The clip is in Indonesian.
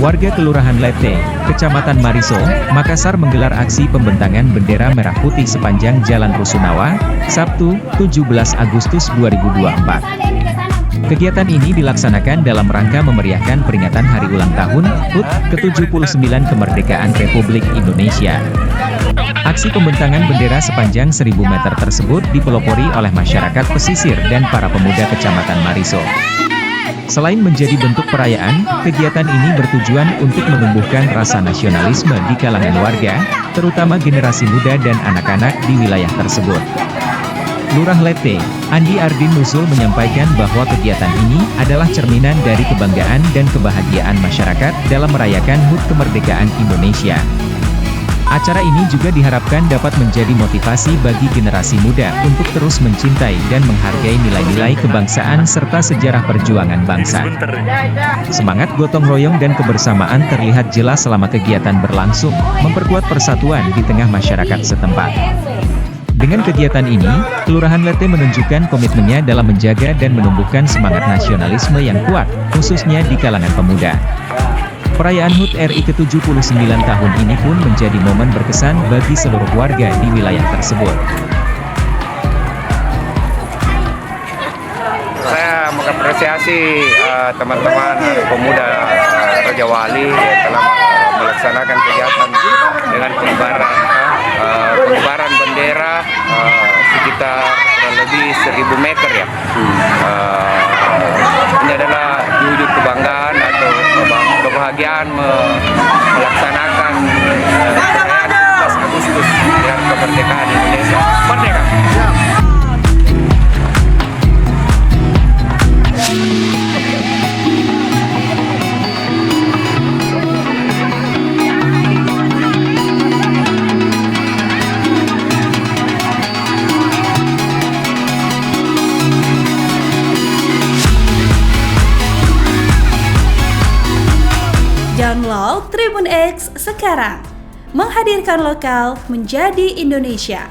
Warga Kelurahan Lete, Kecamatan Mariso, Makassar menggelar aksi pembentangan bendera merah putih sepanjang Jalan Rusunawa, Sabtu, 17 Agustus 2024. Kegiatan ini dilaksanakan dalam rangka memeriahkan peringatan hari ulang tahun HUT ke-79 kemerdekaan Republik Indonesia. Aksi pembentangan bendera sepanjang 1000 meter tersebut dipelopori oleh masyarakat pesisir dan para pemuda Kecamatan Mariso. Selain menjadi bentuk perayaan, kegiatan ini bertujuan untuk menumbuhkan rasa nasionalisme di kalangan warga, terutama generasi muda dan anak-anak di wilayah tersebut. Lurah Lete, Andi Ardin Nuzul menyampaikan bahwa kegiatan ini adalah cerminan dari kebanggaan dan kebahagiaan masyarakat dalam merayakan HUT kemerdekaan Indonesia. Acara ini juga diharapkan dapat menjadi motivasi bagi generasi muda untuk terus mencintai dan menghargai nilai-nilai kebangsaan serta sejarah perjuangan bangsa. Semangat gotong royong dan kebersamaan terlihat jelas selama kegiatan berlangsung, memperkuat persatuan di tengah masyarakat setempat. Dengan kegiatan ini, Kelurahan Lete menunjukkan komitmennya dalam menjaga dan menumbuhkan semangat nasionalisme yang kuat, khususnya di kalangan pemuda. Perayaan HUT RI ke-79 tahun ini pun menjadi momen berkesan bagi seluruh warga di wilayah tersebut. Saya mengapresiasi teman-teman pemuda Raja Wali yang telah melaksanakan kegiatan dengan pengibaran bendera sekitar kurang lebih 1000 meter ya. Ini adalah wujud kebanggaan atau kebahagiaan melaksanakan perayaan 17 Agustus dengan kemerdekaan Indonesia. Merdeka! Download Tribun X sekarang, menghadirkan lokal menjadi Indonesia.